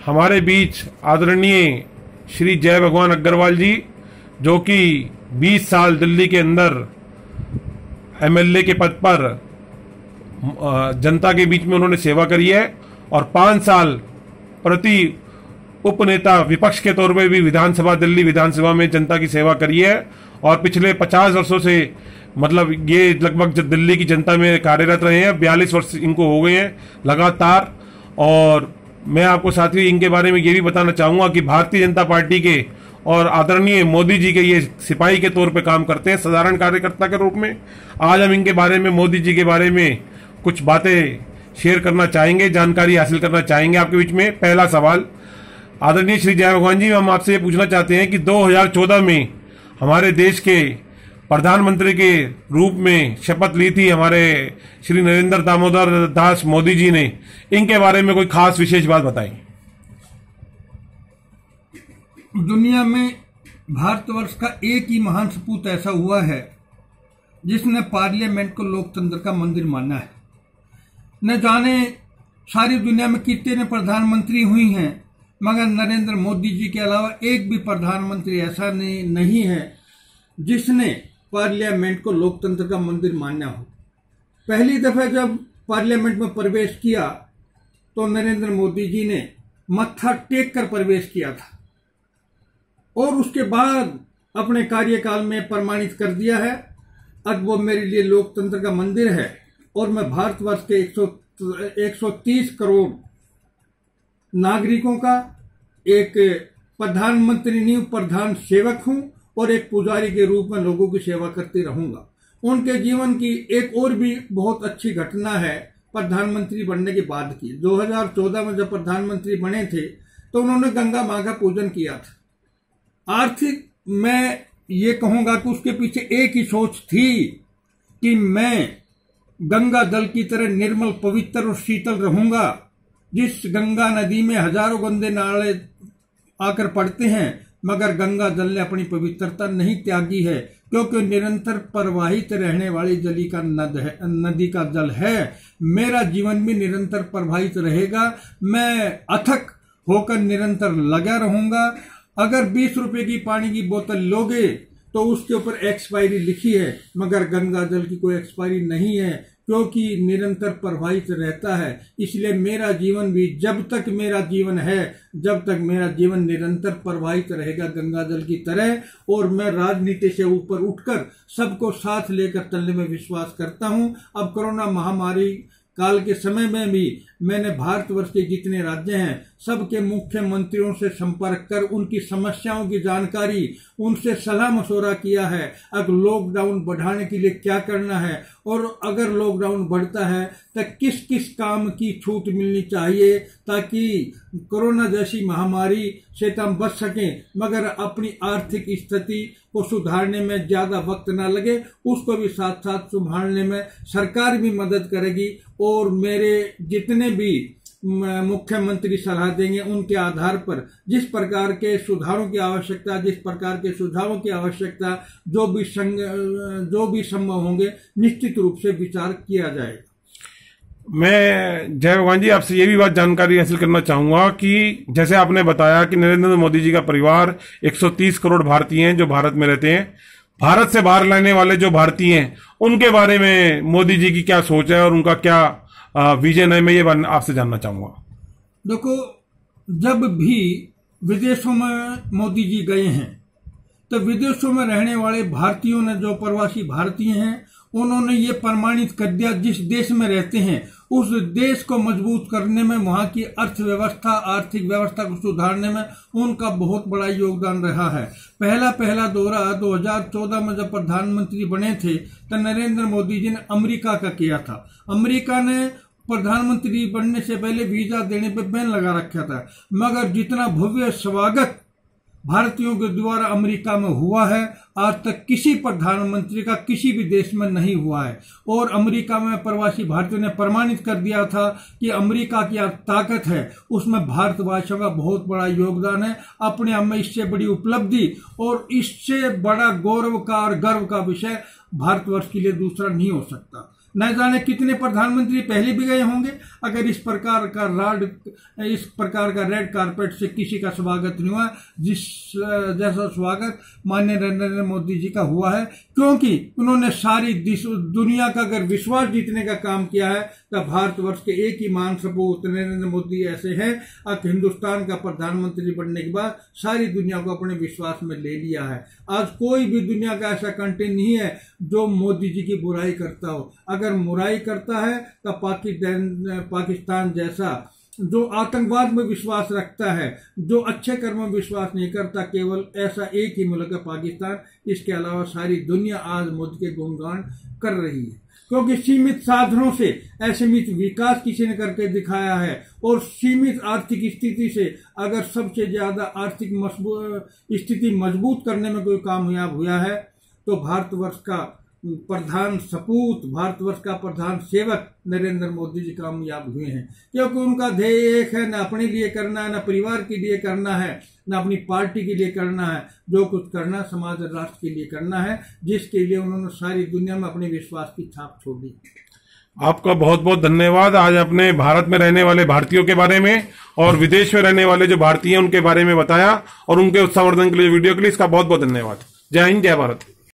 हमारे बीच आदरणीय श्री जय भगवान अग्रवाल जी, जो कि 20 साल दिल्ली के अंदर एमएलए के पद पर जनता के बीच में उन्होंने सेवा करी है और 5 साल प्रति उपनेता विपक्ष के तौर पे भी विधानसभा, दिल्ली विधानसभा में जनता की सेवा करी है और पिछले 50 वर्षों से मतलब ये लगभग दिल्ली की जनता में कार्यरत रहे हैं। 42 वर्ष इनको हो गए हैं लगातार। और मैं आपको साथ ही इनके बारे में ये भी बताना चाहूंगा कि भारतीय जनता पार्टी के और आदरणीय मोदी जी के ये सिपाही के तौर पे काम करते हैं, साधारण कार्यकर्ता के रूप में। आज हम इनके बारे में, मोदी जी के बारे में कुछ बातें शेयर करना चाहेंगे, जानकारी हासिल करना चाहेंगे आपके बीच में। पहला सवाल, आदरणीय श्री जय भगवान जी, हम आपसे ये पूछना चाहते हैं कि 2014 में हमारे देश के प्रधानमंत्री के रूप में शपथ ली थी हमारे श्री नरेंद्र दामोदर दास मोदी जी ने, इनके बारे में कोई खास विशेष बात बताएं। दुनिया में भारतवर्ष का एक ही महान सपूत ऐसा हुआ है जिसने पार्लियामेंट को लोकतंत्र का मंदिर माना है। न जाने सारी दुनिया में कितने प्रधानमंत्री हुई हैं, मगर नरेंद्र मोदी जी के अलावा एक भी प्रधानमंत्री ऐसा नहीं है जिसने पार्लियामेंट को लोकतंत्र का मंदिर माना हो। पहली दफा जब पार्लियामेंट में प्रवेश किया तो नरेंद्र मोदी जी ने मत्था टेक कर प्रवेश किया था और उसके बाद अपने कार्यकाल में प्रमाणित कर दिया है अब वो मेरे लिए लोकतंत्र का मंदिर है और मैं भारतवर्ष के 130 करोड़ नागरिकों का एक प्रधानमंत्री नहीं, प्रधान सेवक हूं और एक पुजारी के रूप में लोगों की सेवा करते रहूंगा। उनके जीवन की एक और भी बहुत अच्छी घटना है प्रधानमंत्री बनने के बाद की। 2014 में जब प्रधानमंत्री बने थे तो उन्होंने गंगा मां का पूजन किया था। आर्थिक मैं ये कहूंगा कि उसके पीछे एक ही सोच थी कि मैं गंगा जल की तरह निर्मल, पवित्र और शीतल रहूंगा। जिस गंगा नदी में हजारों गंदे नाले आकर पड़ते हैं, मगर गंगा जल ने अपनी पवित्रता नहीं त्यागी है, क्योंकि निरंतर प्रवाहित रहने वाली नदी का जल है। मेरा जीवन भी निरंतर प्रवाहित रहेगा। मैं अथक होकर निरंतर लगा रहूंगा। अगर 20 रुपए की पानी की बोतल लोगे तो उसके ऊपर एक्सपायरी लिखी है, मगर गंगा जल की कोई एक्सपायरी नहीं है, क्योंकि निरंतर प्रवाहित रहता है। इसलिए मेरा जीवन भी, जब तक मेरा जीवन है, जब तक मेरा जीवन निरंतर प्रवाहित रहेगा गंगा जल की तरह। और मैं राजनीति से ऊपर उठकर सबको साथ लेकर चलने में विश्वास करता हूं। अब कोरोना महामारी काल के समय में भी मैंने भारतवर्ष के जितने राज्य हैं सबके मुख्यमंत्रियों से संपर्क कर उनकी समस्याओं की जानकारी, उनसे सलाह मशवरा किया है। अगर लॉकडाउन बढ़ाने के लिए क्या करना है और अगर लॉकडाउन बढ़ता है तो किस किस काम की छूट मिलनी चाहिए ताकि कोरोना जैसी महामारी से हम बच सकें, मगर अपनी आर्थिक स्थिति को सुधारने में ज्यादा वक्त ना लगे, उसको भी साथ साथ संभालने में सरकार भी मदद करेगी। और मेरे जितने भी मुख्यमंत्री सलाह देंगे उनके आधार पर जिस प्रकार के सुधारों की आवश्यकता, जिस प्रकार के सुझावों की आवश्यकता, जो भी संभव होंगे, निश्चित रूप से विचार किया जाएगा। मैं जय भगवान जी आपसे ये भी बात जानकारी हासिल करना चाहूंगा कि जैसे आपने बताया कि नरेंद्र मोदी जी का परिवार 130 करोड़ भारतीय हैं जो भारत में रहते हैं। भारत से बाहर रहने वाले जो भारतीय हैं उनके बारे में मोदी जी की क्या सोच है और उनका क्या विजन है, मैं ये आपसे जानना चाहूंगा। देखो, जब भी विदेशों में मोदी जी गए हैं तो विदेशों में रहने वाले भारतीयों ने, जो प्रवासी भारतीय हैं, उन्होंने ये प्रमाणित कर दिया जिस देश में रहते हैं उस देश को मजबूत करने में, वहां की अर्थव्यवस्था, आर्थिक व्यवस्था को सुधारने में उनका बहुत बड़ा योगदान रहा है। पहला दौरा 2014 में जब प्रधानमंत्री बने थे तो नरेंद्र मोदी जी ने अमेरिका का किया था। अमेरिका ने प्रधानमंत्री बनने से पहले वीजा देने पर बैन लगा रखा था, मगर जितना भव्य स्वागत भारतीयों के द्वारा अमेरिका में हुआ है, आज तक किसी प्रधानमंत्री का किसी भी देश में नहीं हुआ है। और अमेरिका में प्रवासी भारतीयों ने प्रमाणित कर दिया था कि अमेरिका की आप ताकत है, उसमें भारतवासियों का बहुत बड़ा योगदान है। अपने आप में इससे बड़ी उपलब्धि और इससे बड़ा गौरव का और गर्व का विषय भारतवर्ष के लिए दूसरा नहीं हो सकता। न जाने कितने प्रधानमंत्री पहले भी गए होंगे। अगर इस प्रकार का रेड कारपेट से किसी का स्वागत नहीं हुआ जैसा स्वागत माननीय नरेंद्र मोदी जी का हुआ है, क्योंकि उन्होंने सारी दुनिया का अगर विश्वास जीतने का काम किया है तो भारतवर्ष के एक ही मान सपूत नरेंद्र मोदी ऐसे हैं। अब हिंदुस्तान का प्रधानमंत्री बनने के बाद सारी दुनिया को अपने विश्वास में ले लिया है। आज कोई भी दुनिया का ऐसा कंट्री नहीं है जो मोदी जी की बुराई करता हो। अगर बुराई करता है तो पाकिस्तान जैसा जो आतंकवाद में विश्वास रखता है, जो अच्छे कर्म में विश्वास नहीं करता, केवल ऐसा एक ही मुल्क है पाकिस्तान। इसके अलावा सारी दुनिया आज मोदी के गुणगान कर रही है, क्योंकि सीमित साधनों से असीमित विकास किसी ने करके दिखाया है। और सीमित आर्थिक स्थिति से अगर सबसे ज्यादा आर्थिक स्थिति मजबूत करने में कोई कामयाब हुआ है तो भारतवर्ष का प्रधान सपूत, भारतवर्ष का प्रधान सेवक नरेंद्र मोदी जी कामयाब हुए हैं। क्योंकि उनका ध्येय एक है, न अपने लिए करना है, न परिवार के लिए करना है, न अपनी पार्टी के लिए करना है। जो कुछ करना समाज और राष्ट्र के लिए करना है, जिसके लिए उन्होंने सारी दुनिया में अपने विश्वास की छाप छोड़ी। आपका बहुत बहुत धन्यवाद। आज अपने भारत में रहने वाले भारतीयों के बारे में और विदेश में रहने वाले जो भारतीय हैं उनके बारे में बताया और उनके उत्साहवर्धन के लिए वीडियो के लिए इसका बहुत बहुत धन्यवाद। जय हिंद, जय भारत।